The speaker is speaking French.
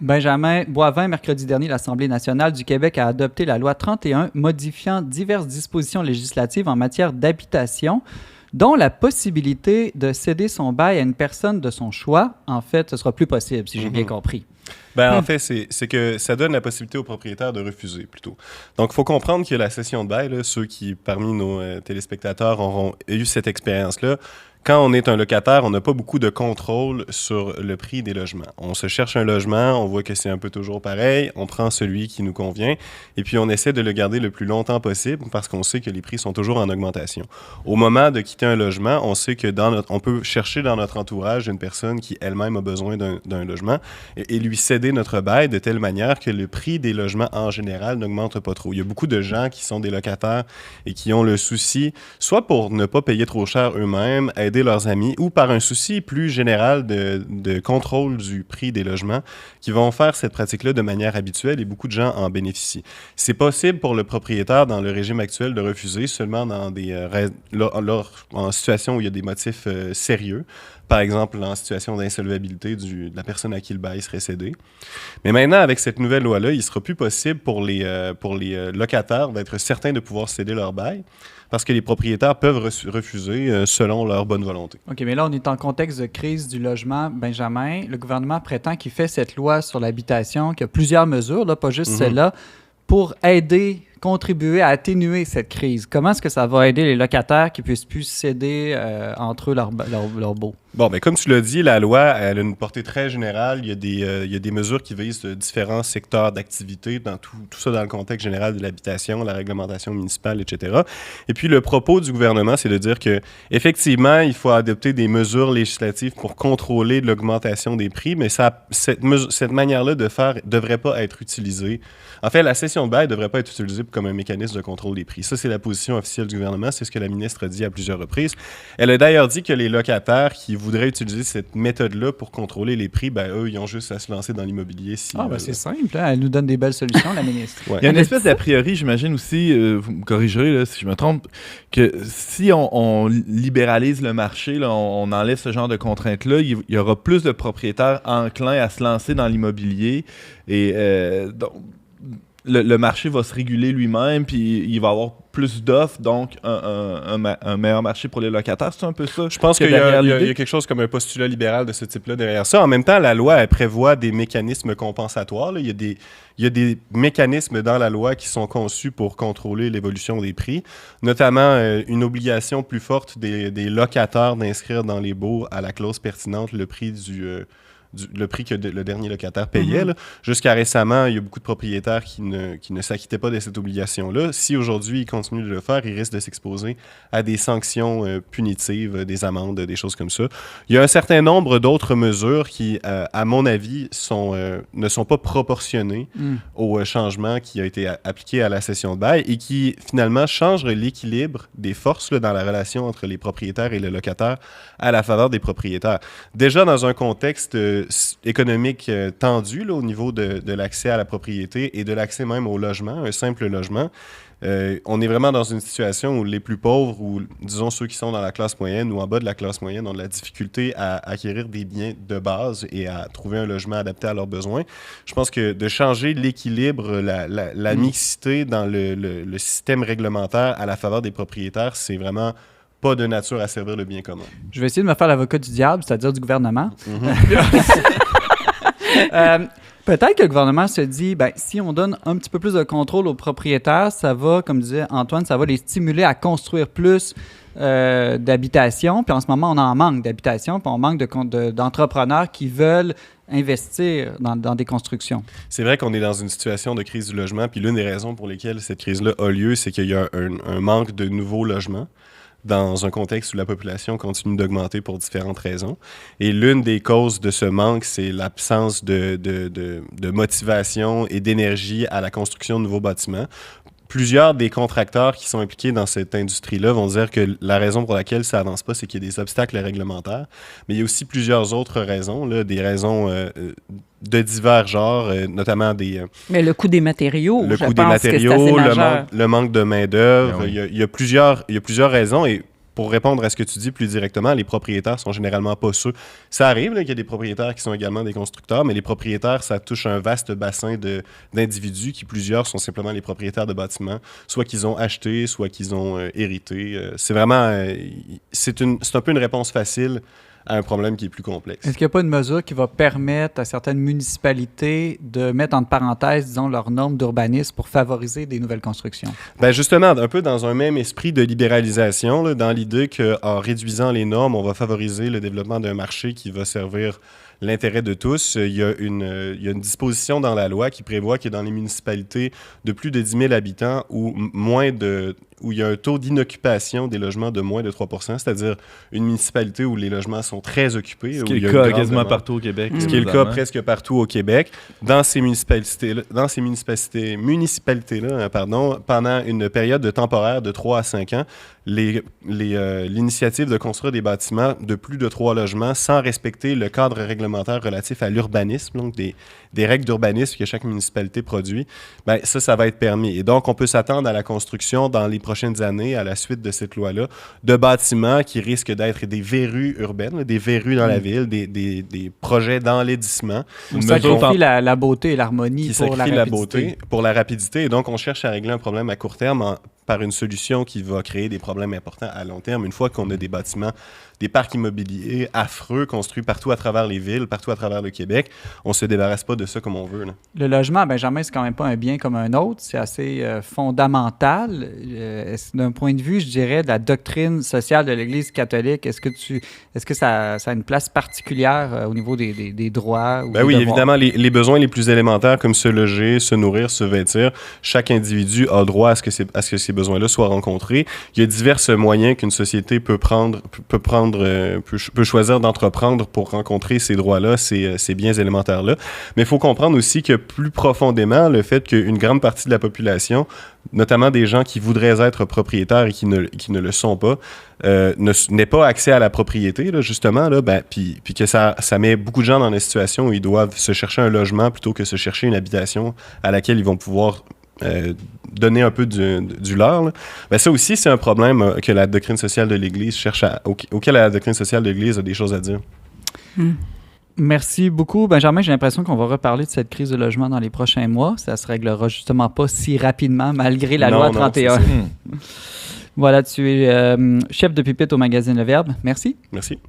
Benjamin Boivin, mercredi dernier, l'Assemblée nationale du Québec a adopté la loi 31 modifiant diverses dispositions législatives en matière d'habitation, dont la possibilité de céder son bail à une personne de son choix. En fait, ce sera plus possible, si j'ai bien compris. En fait, c'est que ça donne la possibilité aux propriétaires de refuser, plutôt. Donc, il faut comprendre que la cession de bail, là, ceux qui, parmi nos téléspectateurs, auront eu cette expérience-là, quand on est un locataire, on n'a pas beaucoup de contrôle sur le prix des logements. On se cherche un logement, on voit que c'est un peu toujours pareil, on prend celui qui nous convient, et puis on essaie de le garder le plus longtemps possible parce qu'on sait que les prix sont toujours en augmentation. Au moment de quitter un logement, on sait que on peut chercher dans notre entourage une personne qui elle-même a besoin d'un logement et lui céder notre bail de telle manière que le prix des logements en général n'augmente pas trop. Il y a beaucoup de gens qui sont des locataires et qui ont le souci, soit pour ne pas payer trop cher eux-mêmes, aider leurs amis, ou par un souci plus général de contrôle du prix des logements, qui vont faire cette pratique-là de manière habituelle et beaucoup de gens en bénéficient. C'est possible pour le propriétaire, dans le régime actuel, de refuser seulement dans en situation où il y a des motifs sérieux. Par exemple, en situation d'insolvabilité de la personne à qui le bail serait cédé. Mais maintenant, avec cette nouvelle loi-là, il ne sera plus possible pour les locataires d'être certains de pouvoir céder leur bail parce que les propriétaires peuvent refuser selon leur bonne volonté. OK, mais là, on est en contexte de crise du logement. Benjamin, le gouvernement prétend qu'il fait cette loi sur l'habitation, qu'il y a plusieurs mesures, là, pas juste celle-là, pour aider, contribuer à atténuer cette crise. Comment est-ce que ça va aider les locataires qui ne puissent plus céder entre eux leur baux? Bon, bien, comme tu l'as dit, la loi, elle a une portée très générale. Il y a des mesures qui visent différents secteurs d'activité, dans tout ça dans le contexte général de l'habitation, la réglementation municipale, etc. Et puis, le propos du gouvernement, c'est de dire que effectivement, il faut adopter des mesures législatives pour contrôler l'augmentation des prix, mais cette manière-là de faire ne devrait pas être utilisée. En fait, la cession de bail ne devrait pas être utilisée comme un mécanisme de contrôle des prix. Ça, c'est la position officielle du gouvernement. C'est ce que la ministre a dit à plusieurs reprises. Elle a d'ailleurs dit que les locataires qui voudraient utiliser cette méthode-là pour contrôler les prix, ben eux, ils ont juste à se lancer dans l'immobilier. C'est simple, hein? Elle nous donne des belles solutions, la ministre. Ouais. Il y a une espèce d'a priori, j'imagine aussi, vous me corrigerez là, si je me trompe, que si on libéralise le marché, là, on enlève ce genre de contraintes-là, il y aura plus de propriétaires enclins à se lancer dans l'immobilier et donc le marché va se réguler lui-même, puis il va y avoir plus d'offres, donc un meilleur marché pour les locataires. C'est un peu ça? Je pense qu'il y a quelque chose comme un postulat libéral de ce type-là derrière ça. En même temps, la loi, elle prévoit des mécanismes compensatoires. Là. Il y a des mécanismes dans la loi qui sont conçus pour contrôler l'évolution des prix, notamment une obligation plus forte des locataires d'inscrire dans les baux à la clause pertinente le prix le prix que le dernier locataire payait. Là. Jusqu'à récemment, il y a beaucoup de propriétaires qui ne s'acquittaient pas de cette obligation-là. Si aujourd'hui, ils continuent de le faire, ils risquent de s'exposer à des sanctions punitives, des amendes, des choses comme ça. Il y a un certain nombre d'autres mesures qui, à mon avis, ne sont pas proportionnées au changement qui a été appliqué à la cession de bail et qui, finalement, changent l'équilibre des forces là, dans la relation entre les propriétaires et les locataires à la faveur des propriétaires. Déjà, dans un contexte économique tendu là, au niveau de l'accès à la propriété et de l'accès même au logement, un simple logement. On est vraiment dans une situation où les plus pauvres, ou disons ceux qui sont dans la classe moyenne ou en bas de la classe moyenne, ont de la difficulté à acquérir des biens de base et à trouver un logement adapté à leurs besoins. Je pense que de changer l'équilibre, la mixité dans le système réglementaire à la faveur des propriétaires, c'est vraiment pas de nature à servir le bien commun. Je vais essayer de me faire l'avocat du diable, c'est-à-dire du gouvernement. Peut-être que le gouvernement se dit, si on donne un petit peu plus de contrôle aux propriétaires, ça va, comme disait Antoine, ça va les stimuler à construire plus d'habitations. Puis en ce moment, on en manque d'habitations, puis on manque d'entrepreneurs qui veulent investir dans des constructions. C'est vrai qu'on est dans une situation de crise du logement, puis l'une des raisons pour lesquelles cette crise-là a lieu, c'est qu'il y a un manque de nouveaux logements dans un contexte où la population continue d'augmenter pour différentes raisons. Et l'une des causes de ce manque, c'est l'absence de motivation et d'énergie à la construction de nouveaux bâtiments. Plusieurs des contracteurs qui sont impliqués dans cette industrie-là vont dire que la raison pour laquelle ça avance pas, c'est qu'il y a des obstacles réglementaires. Mais il y a aussi plusieurs autres raisons, là, des raisons de divers genres, notamment des... Mais le coût des matériaux, le manque de main-d'œuvre. Oui. Il y a plusieurs raisons. Et pour répondre à ce que tu dis plus directement, les propriétaires sont généralement pas ceux. Ça arrive là, qu'il y a des propriétaires qui sont également des constructeurs, mais les propriétaires, ça touche un vaste bassin d'individus qui, plusieurs, sont simplement les propriétaires de bâtiments, soit qu'ils ont acheté, soit qu'ils ont hérité. C'est vraiment... c'est un peu une réponse facile à un problème qui est plus complexe. Est-ce qu'il n'y a pas une mesure qui va permettre à certaines municipalités de mettre entre parenthèses, disons, leurs normes d'urbanisme pour favoriser des nouvelles constructions? Ben justement, un peu dans un même esprit de libéralisation, là, dans l'idée qu'en réduisant les normes, on va favoriser le développement d'un marché qui va servir l'intérêt de tous. Il y a une disposition dans la loi qui prévoit que dans les municipalités de plus de 10 000 habitants ou où il y a un taux d'inoccupation des logements de moins de 3 %, c'est-à-dire une municipalité où les logements sont très occupés. Ce qui est le cas quasiment partout au Québec. Ce qui est le cas presque partout au Québec. Dans ces municipalités-là, pendant une période temporaire de 3 à 5 ans, l'initiative de construire des bâtiments de plus de 3 logements sans respecter le cadre réglementaire relatif à l'urbanisme, donc des règles d'urbanisme que chaque municipalité produit, ben ça va être permis. Et donc, on peut s'attendre à la construction dans les prochaines années, à la suite de cette loi-là, de bâtiments qui risquent d'être des verrues urbaines, des verrues dans la ville, des projets d'enlaidissement. On sacrifie la beauté et l'harmonie pour la beauté, pour la rapidité. Et donc, on cherche à régler un problème à court terme par une solution qui va créer des problèmes importants à long terme. Une fois qu'on a des bâtiments, des parcs immobiliers affreux construits partout à travers les villes, partout à travers le Québec, on ne se débarrasse pas de ça comme on veut. Là. Le logement, Benjamin, c'est quand même pas un bien comme un autre. C'est assez fondamental. D'un point de vue, je dirais, de la doctrine sociale de l'Église catholique, est-ce que ça a une place particulière au niveau des droits? Ou ben oui, évidemment, les besoins les plus élémentaires comme se loger, se nourrir, se vêtir, chaque individu a droit à ce que ces besoins-là soient rencontrés. Il y a divers moyens qu'une société peut choisir d'entreprendre pour rencontrer ces droits-là, ces biens élémentaires-là. Mais il faut comprendre aussi que plus profondément, le fait qu'une grande partie de la population, notamment des gens qui voudraient être propriétaires et qui ne le sont pas, n'aient pas accès à la propriété, là, justement, là, puis que ça met beaucoup de gens dans des situations où ils doivent se chercher un logement plutôt que se chercher une habitation à laquelle ils vont pouvoir donner un peu du leur. Ben ça aussi, c'est un problème que la doctrine sociale de l'Église auquel la doctrine sociale de l'Église a des choses à dire. Merci beaucoup. Benjamin, j'ai l'impression qu'on va reparler de cette crise de logement dans les prochains mois. Ça se réglera justement pas si rapidement, malgré la loi 31. Voilà, tu es chef de pupitre au magazine Le Verbe. Merci. Merci.